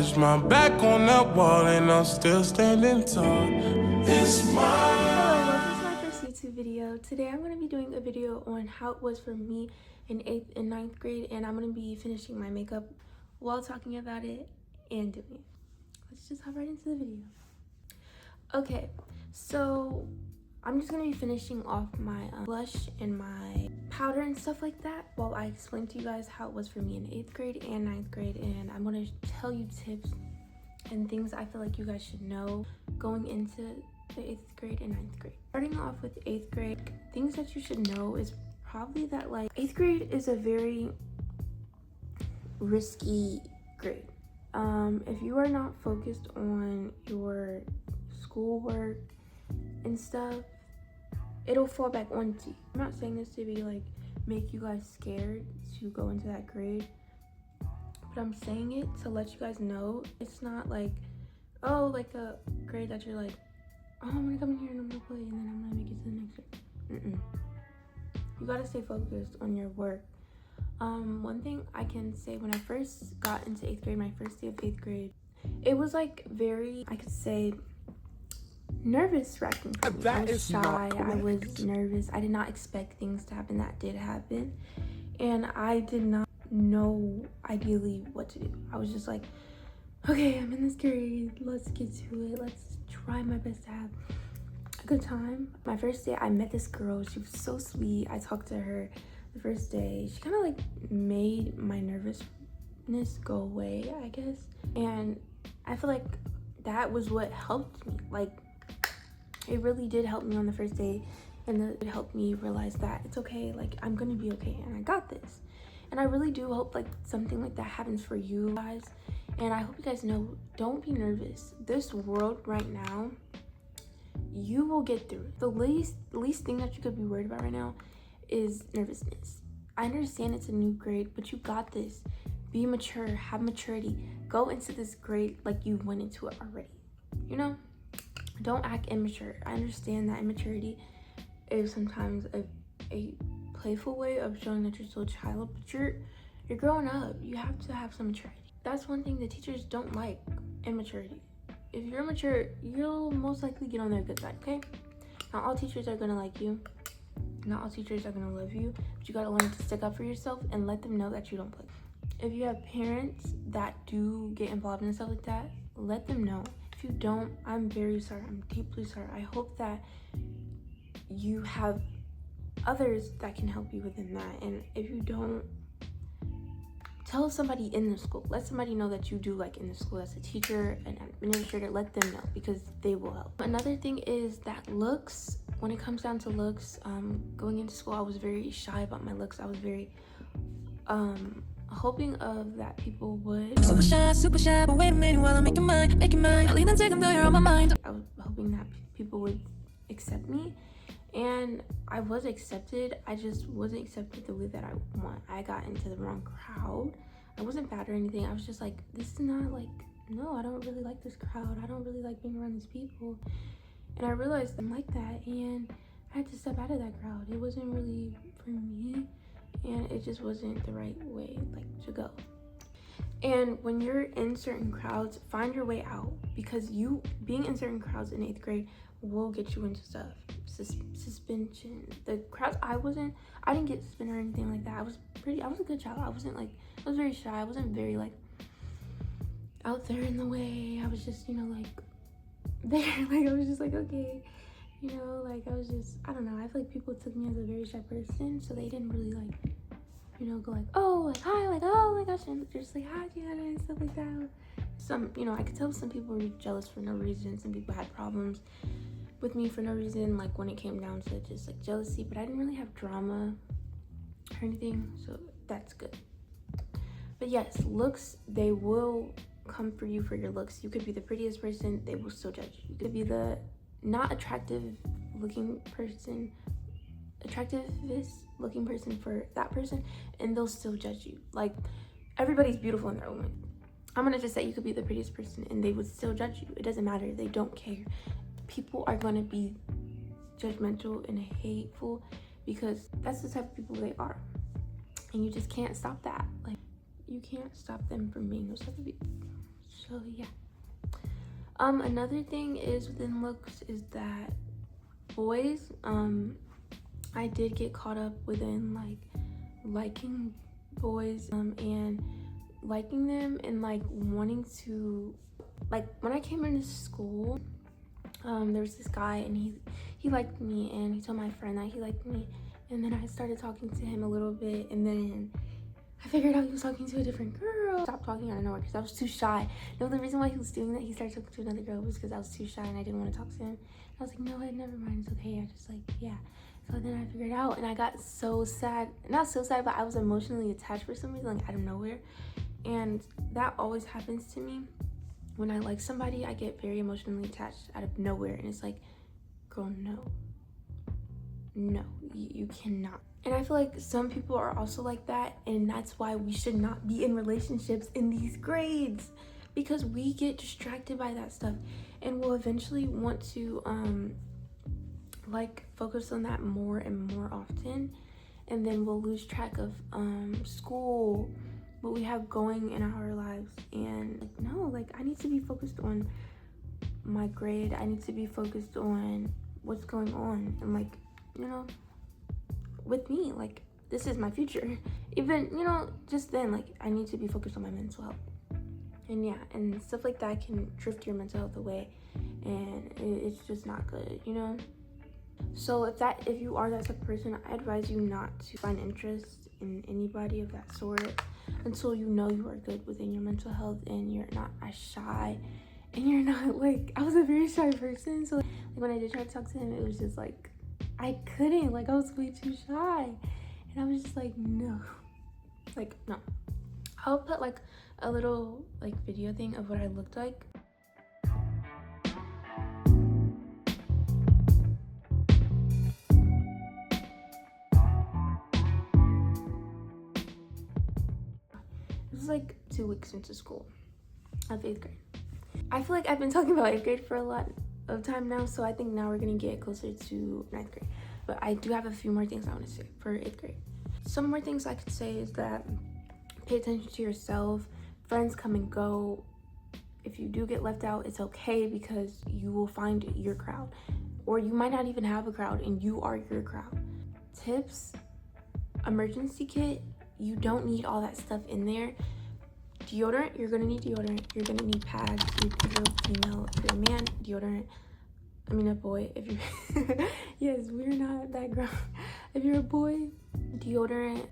college, my back on that wall, and I'm still standing tall. This Hello, welcome to my first YouTube video. Today I'm going to be doing a video on how it was for me in 8th and 9th grade, and I'm going to be finishing my makeup while talking about it and doing it. Let's just hop right into the video. Okay, so I'm just going to be finishing off my blush and my powder and stuff like that while I explain to you guys how it was for me in 8th grade and 9th grade, and I'm going to tell you tips and things I feel like you guys should know going into the 8th grade and 9th grade. Starting off with 8th grade, things that you should know is probably that like 8th grade is a very risky grade. If you are not focused on your schoolwork and stuff, it'll fall back onto you. I'm not saying this to be like make you guys scared to go into that grade, but I'm saying it to let you guys know it's not like, oh, like a grade that you're like, oh, I'm gonna come in here and I'm gonna play and then I'm gonna make it to the next grade. You gotta stay focused on your work. One thing I can say, when I first got into 8th grade, my first day of 8th grade, it was like very, I could say, nervous wracking for me. I was shy, I was nervous. I did not expect things to happen that did happen, and I did not know ideally what to do. I was just like, okay, I'm in this grade, let's get to it, let's try my best to have a good time. My first day I met this girl, she was so sweet. I talked to her the first day. She kind of like made my nervousness go away, I guess, and I feel like that was what helped me. Like, it really did help me on the first day, and it helped me realize that it's okay, like I'm gonna be okay and I got this. And I really do hope like something like that happens for you guys, and I hope you guys know, don't be nervous. This world right now, you will get through it. The least thing that you could be worried about right now is nervousness. I understand it's a new grade, but you got this. Be mature, have maturity. Go into this grade like you went into it already, you know? Don't act immature. I understand that immaturity is sometimes a playful way of showing that you're still a child, but you're growing up. You have to have some maturity. That's one thing the teachers don't like, immaturity. If you're immature, you'll most likely get on their good side, okay? Not all teachers are gonna like you. Not all teachers are gonna love you, but you gotta learn to stick up for yourself and let them know that you don't play. If you have parents that do get involved in stuff like that, let them know. If you don't, I'm very sorry. I'm deeply sorry. I hope that you have others that can help you within that. And if you don't, tell somebody in the school. Let somebody know that you do like in the school as a teacher, an administrator. Let them know, because they will help. Another thing is that looks, when it comes down to looks, going into school, I was very shy about my looks. I was very hoping of that people would. Super shy, but wait a minute while I'm making mine. I lean and take them though you're on my mind. I was hoping that people would accept me, and I was accepted. I just wasn't accepted the way that I want. I got into the wrong crowd. I wasn't bad or anything. I was just like, this is not like, no, I don't really like this crowd. I don't really like being around these people. And I realized I'm like that, and I had to step out of that crowd. It wasn't really for me, and it just wasn't the right way like to go. And when you're in certain crowds, find your way out, because you being in certain crowds in 8th grade will get you into stuff. Suspension. The crowds I was in, I didn't get suspended or anything like that. I was a good child. I was very shy. I wasn't very like out there in the way. I was just, you know, like there. Like I was just like, okay, you know, like I was just, I don't know. I feel like people took me as a very shy person, so they didn't really like, you know, go like, oh, like hi, like oh my gosh, and just like hi Gianna and stuff like that. Some, you know, I could tell some people were jealous for no reason. Some people had problems with me for no reason, like when it came down to just like jealousy, but I didn't really have drama or anything, so that's good. But yes, looks, they will come for you for your looks. You could be the prettiest person, they will still judge you. You could be the not attractive looking person, attractivist looking person for that person, and they'll still judge you. Like, everybody's beautiful in their own way. I'm gonna just say you could be the prettiest person and they would still judge you. It doesn't matter, they don't care. People are gonna be judgmental and hateful because that's the type of people they are, and you just can't stop that. Like, you can't stop them from being those type of people. So yeah. Another thing is within looks is that boys, I did get caught up within like liking boys and liking them and like wanting to, like when I came into school, there was this guy and he liked me, and he told my friend that he liked me, and then I started talking to him a little bit, and then I figured out he was talking to a different girl. Stopped talking out of nowhere because I was too shy. No, the reason why he was doing that, he started talking to another girl, was because I was too shy and I didn't want to talk to him. And I was like, no, never mind, it's okay. I just like, yeah. So then I figured it out, and I got so sad. Not so sad, but I was emotionally attached for some reason, like out of nowhere. And that always happens to me. When I like somebody, I get very emotionally attached out of nowhere. And it's like, girl, no, you cannot. And I feel like some people are also like that, and that's why we should not be in relationships in these grades, because we get distracted by that stuff and we'll eventually want to like focus on that more and more often, and then we'll lose track of school, what we have going in our lives. And like, no, like I need to be focused on my grade. I need to be focused on what's going on, and like, you know, with me, like this is my future. Even, you know, just then, like I need to be focused on my mental health. And yeah, and stuff like that can drift your mental health away, and it's just not good, you know. So if you are that type of person, I advise you not to find interest in anybody of that sort until you know you are good within your mental health and you're not as shy, and you're not like, I was a very shy person, so like when I did try to talk to him, it was just like I couldn't, like I was way too shy, and I was just like, no. I'll put like a little like video thing of what I looked like. It was like 2 weeks into school of 8th grade. I feel like I've been talking about 8th grade for a lot of time now, so I think now we're gonna get closer to 9th grade. But I do have a few more things I want to say for 8th grade. Some more things I could say is that pay attention to yourself. Friends come and go. If you do get left out, it's okay, because you will find your crowd, or you might not even have a crowd and you are your crowd. Tips: emergency kit. You don't need all that stuff in there. Deodorant, you're gonna need deodorant. You're gonna need pads. If you're a female, if you're a man, deodorant. I mean a boy, if you're yes, we're not that grown. If you're a boy, deodorant,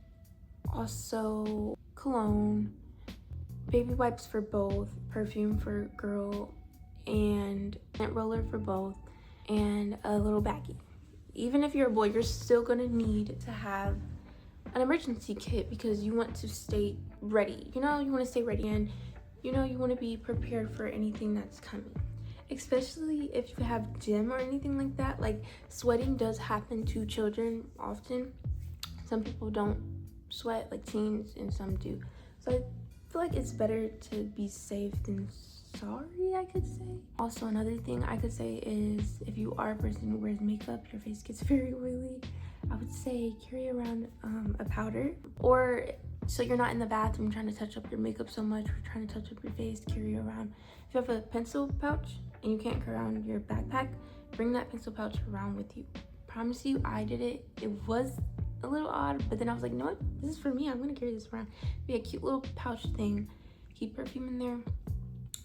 also cologne, baby wipes for both, perfume for girl, and lint roller for both, and a little baggie. Even if you're a boy, you're still gonna need to have an emergency kit, because you want to stay ready. You know, you want to stay ready, and you know, you want to be prepared for anything that's coming. Especially if you have gym or anything like that. Like, sweating does happen to children often. Some people don't sweat, like teens, and some do. So I feel like it's better to be safe than sorry, I could say. Also, another thing I could say is, if you are a person who wears makeup, your face gets very oily, I would say carry around a powder, or so you're not in the bathroom trying to touch up your makeup so much, or trying to touch up your face, carry around. If you have a pencil pouch and you can't carry around your backpack, bring that pencil pouch around with you. Promise you, I did it. It was a little odd, but then I was like, you know what? This is for me. I'm gonna carry this around. Be a cute little pouch thing. Keep perfume in there,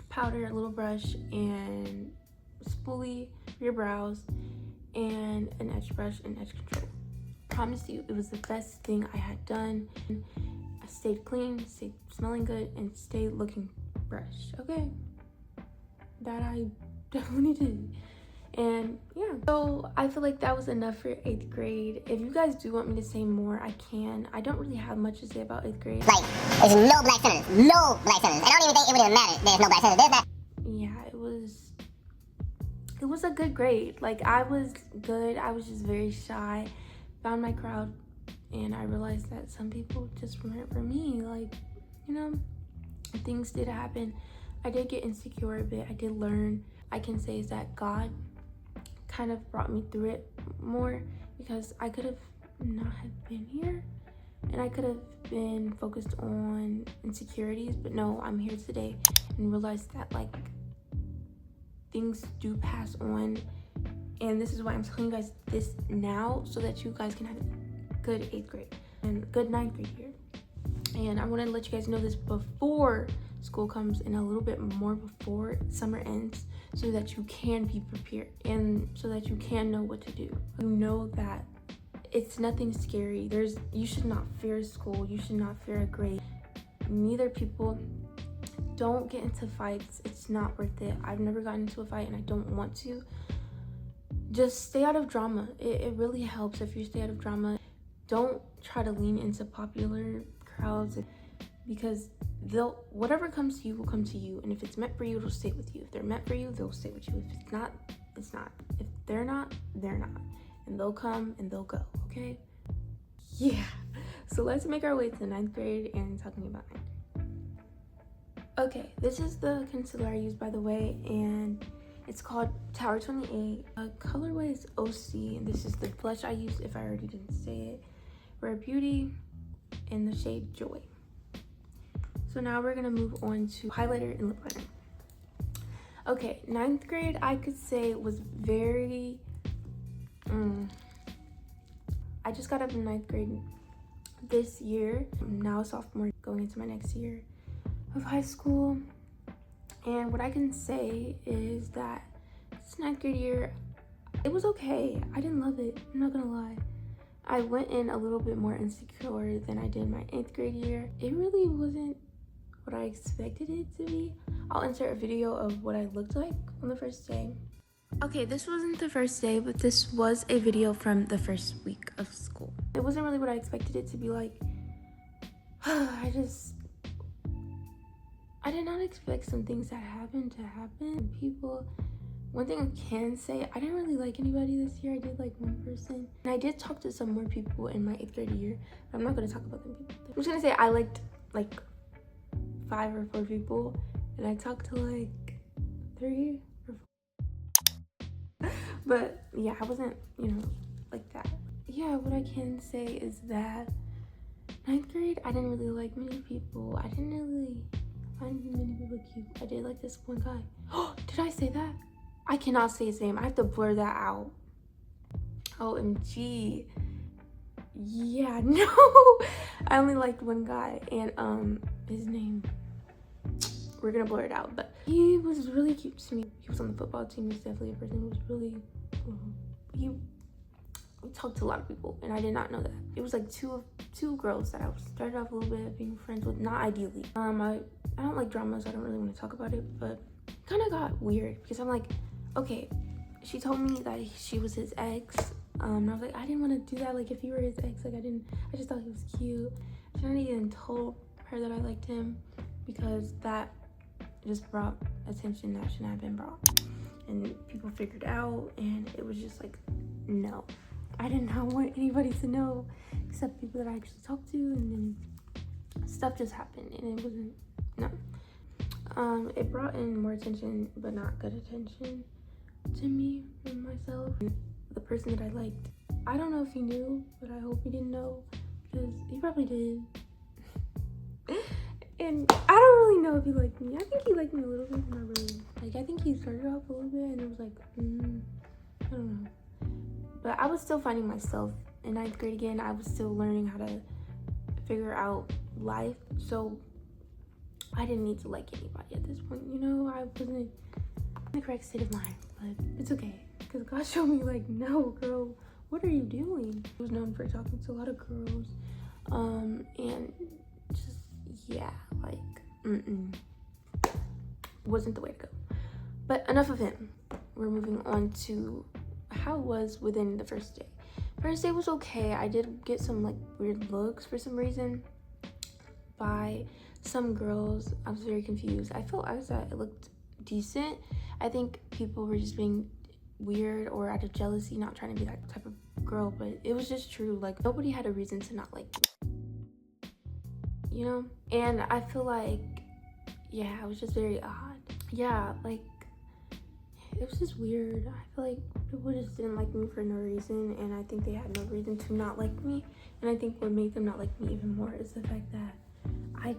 powder, a little brush, and spoolie for your brows, and an edge brush and edge control. Promise you, it was the best thing I had done. I stayed clean, stayed smelling good, and stayed looking fresh. Okay, that I definitely did. And yeah, so I feel like that was enough for 8th grade. If you guys do want me to say more, I can. I don't really have much to say about 8th grade. Like, there's no black sinners. No black sinners. I don't even think it would even matter. There's no black sinners. There's not. Yeah, it was a good grade. Like, I was good. I was just very shy. Found my crowd, and I realized that some people just weren't for me. Like, you know, things did happen. I did get insecure a bit. I did learn. I can say is that God kind of brought me through it more, because I could have not have been here, and I could have been focused on insecurities, but no, I'm here today, and realize that like things do pass on. And this is why I'm telling you guys this now, so that you guys can have a good 8th grade and good 9th grade year. And I want to let you guys know this before school comes and a little bit more before summer ends, so that you can be prepared and so that you can know what to do. You know that it's nothing scary. You should not fear school. You should not fear a grade. Neither people. Don't get into fights. It's not worth it. I've never gotten into a fight and I don't want to. Just stay out of drama. It really helps if you stay out of drama. Don't try to lean into popular crowds, because whatever comes to you will come to you. And if it's meant for you, it'll stay with you. If they're meant for you, they'll stay with you. If it's not, it's not. If they're not, they're not. And they'll come and they'll go, okay? Yeah. So let's make our way to 9th grade and talking about 9th grade. Okay, this is the concealer I use, by the way, and it's called Tower 28. Colorway is OC, and this is the blush I use, if I already didn't say it. Rare Beauty in the shade Joy. So now we're gonna move on to highlighter and lip liner. Okay, 9th grade I could say was very I just got up in 9th grade this year. I'm now a sophomore, going into my next year of high school. And what I can say is that this 9th grade year, it was okay. I didn't love it, I'm not gonna lie. I went in a little bit more insecure than I did my 8th grade year. It really wasn't what I expected it to be. I'll insert a video of what I looked like on the first day. Okay, this wasn't the first day, but this was a video from the first week of school. It wasn't really what I expected it to be like. I did not expect some things that happened to happen. One thing I can say, I didn't really like anybody this year. I did like one person. And I did talk to some more people in my 8th grade year, but I'm not gonna talk about them people. I'm just gonna say I liked like 5 or 4 people, and I talked to like 3 or 4. But yeah, I wasn't, like that. Yeah, what I can say is that 9th grade, I didn't really like many people. I didn't really find many people cute. I did like this one guy. Oh, did I say that? I cannot say his name. I have to blur that out. OMG. Yeah, no. I only liked one guy, and his name, we're gonna blur it out, but he was really cute to me. He was on the football team. He's definitely a person who was really he talked to a lot of people, and I did not know that. It was like two girls that I started off a little bit being friends with, not ideally. I don't like drama, so I don't really want to talk about it, but it kind of got weird because I'm like, okay, she told me that she was his ex. And I was like, I didn't want to do that. Like, if you were his ex, like, I just thought he was cute. I shouldn't even told her that I liked him, because that just brought attention that shouldn't have been brought. And people figured out, and it was just like, no. I did not want anybody to know except people that I actually talked to, and then stuff just happened, and it wasn't, no. It brought in more attention, but not good attention to me and myself. The person that I liked, I don't know if he knew, but I hope he didn't know, because he probably did. And I don't really know if he liked me. I think he liked me a little bit, not really. Like, I think he started off a little bit, and it was like, I don't know. But I was still finding myself in 9th grade again. I was still learning how to figure out life, so I didn't need to like anybody at this point, I wasn't in the correct state of mind, but it's okay, because God showed me, like, no, girl, what are you doing? I was known for talking to a lot of girls, and just, yeah, like, wasn't the way to go. But enough of him. We're moving on to how it was within the first day. First day was okay. I did get some, like, weird looks for some reason by some girls. I was very confused. I felt it looked decent. I think people were just being weird or out of jealousy, not trying to be that type of girl, but it was just true. Like, nobody had a reason to not like me, And I feel like, yeah, it was just very odd. Yeah, like, it was just weird. I feel like people just didn't like me for no reason, and I think they had no reason to not like me. And I think what made them not like me even more is the fact that I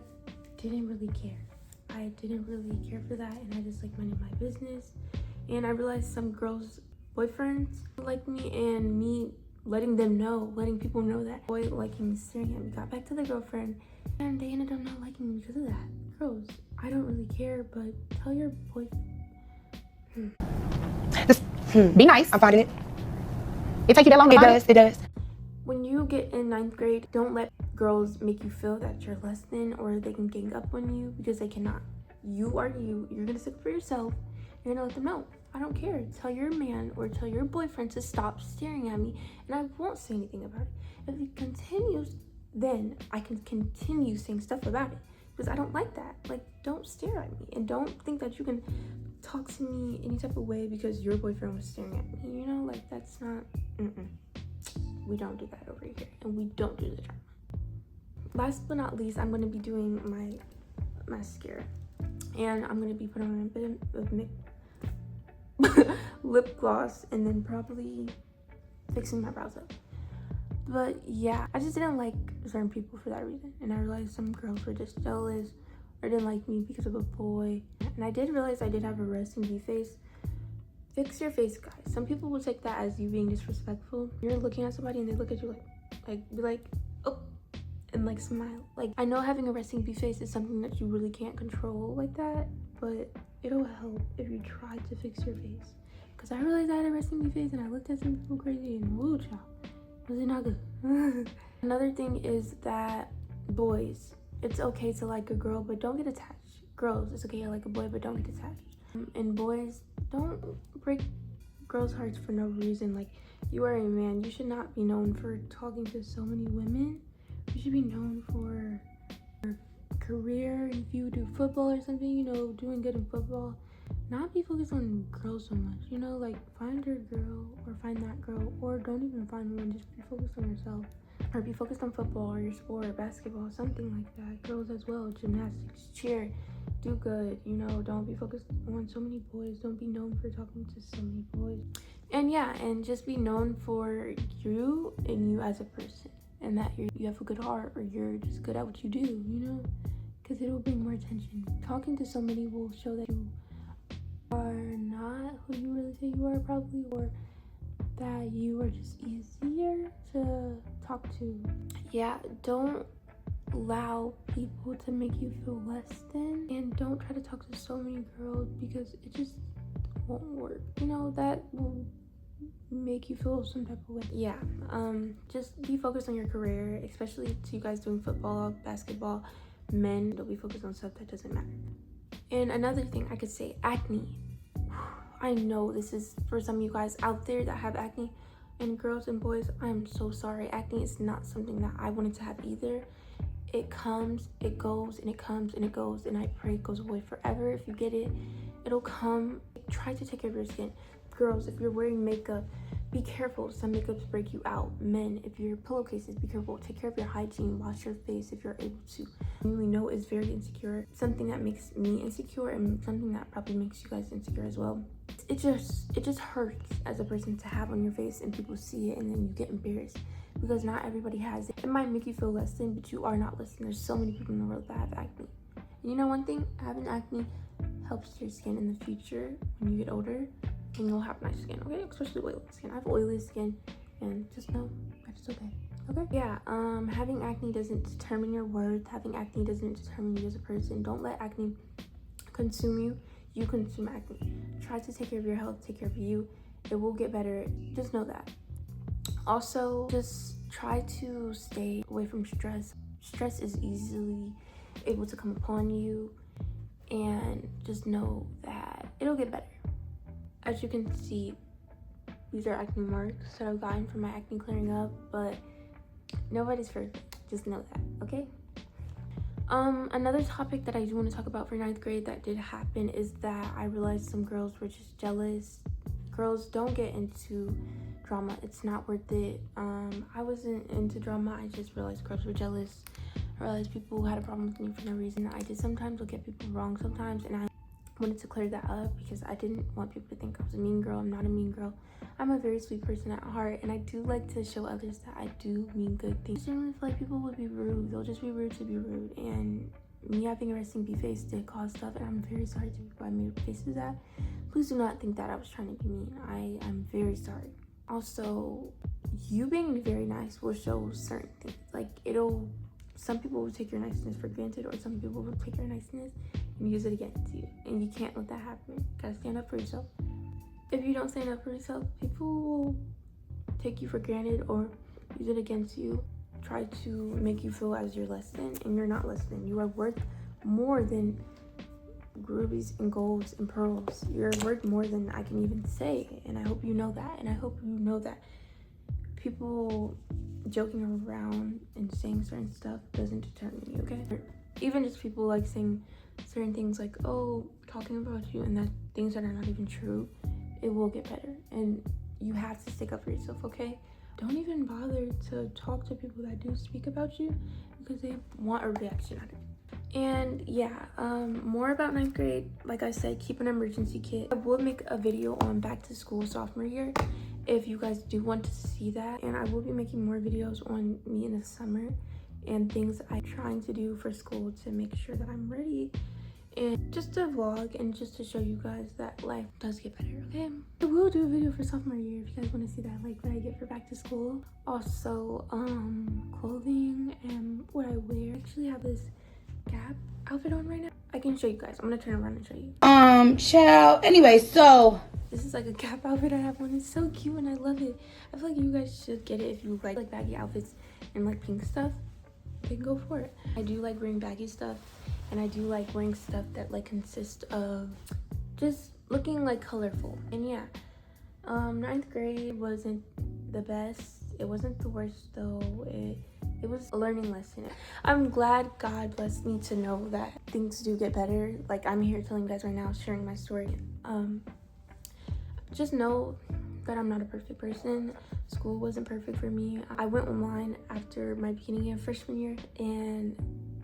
didn't really care. I didn't really care for that, and I just like minded my business. And I realized some girls' boyfriends like me, and me letting people know that boy liking me, staring at me, got back to the girlfriend, and they ended up not liking me because of that. Girls, I don't really care, but tell your boyfriend. Be nice. I'm finding it. It take you that long? It does. When you get in 9th grade, don't let girls make you feel that you're less than, or they can gang up on you, because they cannot. You are you. You're gonna stick up for yourself. You're gonna let them know. I don't care. Tell your man or tell your boyfriend to stop staring at me, and I won't say anything about it. If he continues, then I can continue saying stuff about it, because I don't like that. Like, don't stare at me, and don't think that you can talk to me any type of way because your boyfriend was staring at me. You know, like, that's not. We don't do that over here, and we don't do the drama. Last but not least, I'm gonna be doing my mascara, and I'm gonna be putting on a bit of lip gloss, and then probably fixing my brows up. But yeah, I just didn't like certain people for that reason, and I realized some girls were just jealous or didn't like me because of a boy. And I did realize I did have a resting B face. Fix your face, guys. Some people will take that as you being disrespectful. You're looking at somebody and they look at you be like, oh, and like smile. Like, I know having a resting B face is something that you really can't control like that, but it'll help if you try to fix your face. Because I realized I had a resting B face and I looked at some people crazy, and woo, child, was it not good? Another thing is that boys, it's okay to like a girl, but don't get attached. Girls, it's okay to like a boy, but don't get attached. And boys, don't break girls' hearts for no reason. Like, you are a man. You should not be known for talking to so many women. You should be known for your career. If you do football or something, you know, doing good in football. Not be focused on girls so much, you know, like, find your girl or find that girl, or don't even find one. Just be focused on yourself, or be focused on football or your sport or basketball, something like that. Girls as well, gymnastics, cheer, do good, you know. Don't be focused on so many boys. Don't be known for talking to so many boys. And yeah, and just be known for you and you as a person, and that you have a good heart, or you're just good at what you do, you know, because it will bring more attention. Talking to so many will show that you are not who you really say you are, probably, or that you are just easier to talk to. Yeah, don't allow people to make you feel less than, and don't try to talk to so many girls, because it just won't work. You know, that will make you feel some type of way. Yeah, just be focused on your career, especially to you guys doing football, basketball. Men, don't be focused on stuff that doesn't matter. And another thing I could say, acne. I know this is for some of you guys out there that have acne, and girls and boys, I'm so sorry. Acne is not something that I wanted to have either. It comes, it goes, and it comes and it goes, and I pray it goes away forever. If you get it, it'll come. Try to take care of your skin. Girls, if you're wearing makeup, be careful. Some makeups break you out. Men, if you're pillowcases, be careful. Take care of your hygiene. Wash your face if you're able to. I really know it's very insecure. Something that makes me insecure, and something that probably makes you guys insecure as well. It just hurts as a person to have on your face, and people see it, and then you get embarrassed, because not everybody has it. It might make you feel less than, but you are not less than. There's so many people in the world that have acne. And you know one thing? Having acne helps your skin in the future when you get older, and you'll have nice skin, okay? Especially oily skin. I have oily skin, and just know that's okay. Okay? Yeah, having acne doesn't determine your worth. Having acne doesn't determine you as a person. Don't let acne consume you. You consume acne. Try to take care of your health, take care of you. It will get better. Just know that. Also, just try to stay away from stress. Stress is easily able to come upon you, and just know that it'll get better. As you can see, these are acne marks that I've gotten from my acne clearing up, but nobody's perfect. Just know that, okay? Another topic that I do want to talk about for 9th grade that did happen is that I realized some girls were just jealous. Girls, don't get into drama. It's not worth it. I wasn't into drama. I just realized girls were jealous. I realized people had a problem with me for no reason. I did sometimes look at people wrong sometimes, and I wanted to clear that up because I didn't want people to think I was a mean girl. I'm not a mean girl. I'm a very sweet person at heart, and I do like to show others that I do mean good things. I generally feel like people would be rude. They'll just be rude to be rude, and me having a resting bee face did cause stuff, and I'm very sorry to people I made faces at. Please do not think that I was trying to be mean. I'm very sorry. Also, you being very nice will show certain things. Like, some people will take your niceness for granted, or some people will take your niceness and use it against you. And you can't let that happen. You gotta stand up for yourself. If you don't stand up for yourself, people will take you for granted or use it against you. Try to make you feel as you're less than, and you're not less than. You are worth more than rubies and golds and pearls. You're worth more than I can even say, and I hope you know that. And I hope you know that people joking around and saying certain stuff doesn't determine you, okay? Or even just people like saying certain things like, oh, talking about you, and that things that are not even true. It will get better, and you have to stick up for yourself, okay? Don't even bother to talk to people that do speak about you, because they want a reaction out of it. And yeah, more about 9th grade. Like I said, keep an emergency kit. I will make a video on back to school sophomore year if you guys do want to see that. And I will be making more videos on me in the summer and things I'm trying to do for school to make sure that I'm ready. And just a vlog and just to show you guys that life does get better, okay? I will do a video for sophomore year if you guys want to see that, like what I get for back to school. Also, clothing and what I wear. I actually have this Gap outfit on right now. I can show you guys. I'm gonna turn around and show you. Child. Anyway, so this is like a Gap outfit I have on. It's so cute and I love it. I feel like you guys should get it if you like baggy outfits and like pink stuff. Then go for it. I do like wearing baggy stuff, and I do like wearing stuff that like consists of just looking like colorful. And yeah, 9th grade wasn't the best. It wasn't the worst though. It was a learning lesson. I'm glad God blessed me to know that things do get better. Like, I'm here telling you guys right now, sharing my story. Just know that I'm not a perfect person. School wasn't perfect for me. I went online after my beginning of freshman year and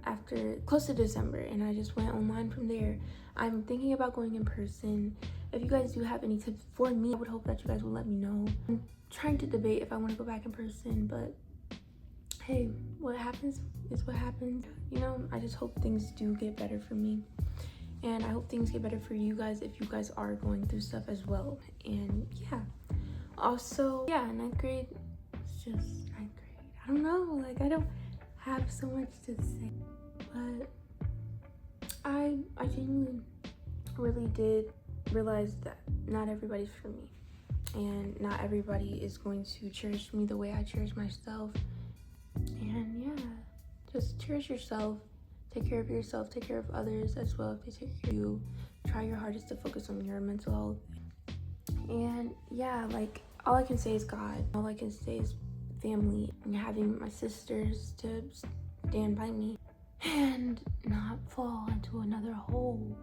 after close to December, and I just went online from there. I'm thinking about going in person. If you guys do have any tips for me, I would hope that you guys will let me know. I'm trying to debate if I want to go back in person, but hey, what happens is what happens. You know, I just hope things do get better for me, and I hope things get better for you guys if you guys are going through stuff as well. And yeah, also, yeah, 9th grade, it's just 9th grade. I don't know, like, I don't have so much to say, but I genuinely really did realize that not everybody's for me, and not everybody is going to cherish me the way I cherish myself. And yeah, just cherish yourself, take care of yourself, take care of others as well if they take care of you. Try your hardest to focus on your mental health. And yeah, like, all I can say is God. All I can say is family, and having my sisters to stand by me and not fall into another hole.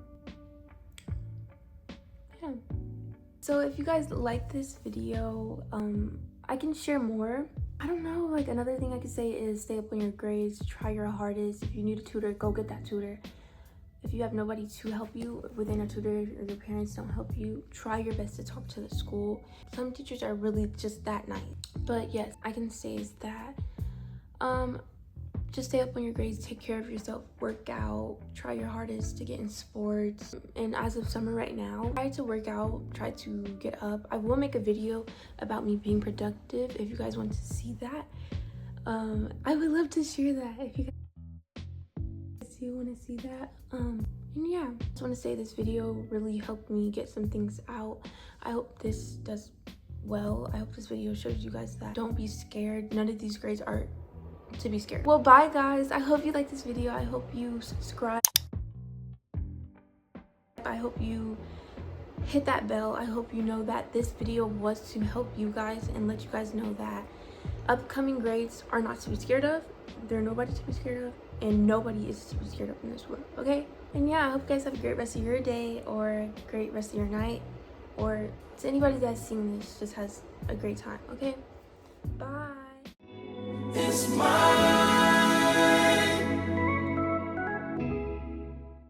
Yeah. So if you guys like this video, I can share more. I don't know, like, another thing I could say is stay up on your grades, try your hardest. If you need a tutor, go get that tutor. If you have nobody to help you within a tutor, or your parents don't help you, try your best to talk to the school. Some teachers are really just that nice. But yes, I can say is that just stay up on your grades, take care of yourself, work out, try your hardest to get in sports. And as of summer right now, try to work out, try to get up. I will make a video about me being productive if you guys want to see that. I would love to share that if you guys do want to see that. And yeah, I just want to say this video really helped me get some things out. I hope this does well. I hope this video shows you guys that don't be scared. None of these grades are to be scared. Well, bye guys. I hope you like this video. I hope you subscribe. I hope you hit that bell. I hope you know that this video was to help you guys and let you guys know that upcoming grades are not to be scared of. They're nobody to be scared of, and nobody is to be scared of in this world, okay? And yeah, I hope you guys have a great rest of your day, or a great rest of your night, or to anybody that's seeing this just has a great time, okay? Bye. It's mine.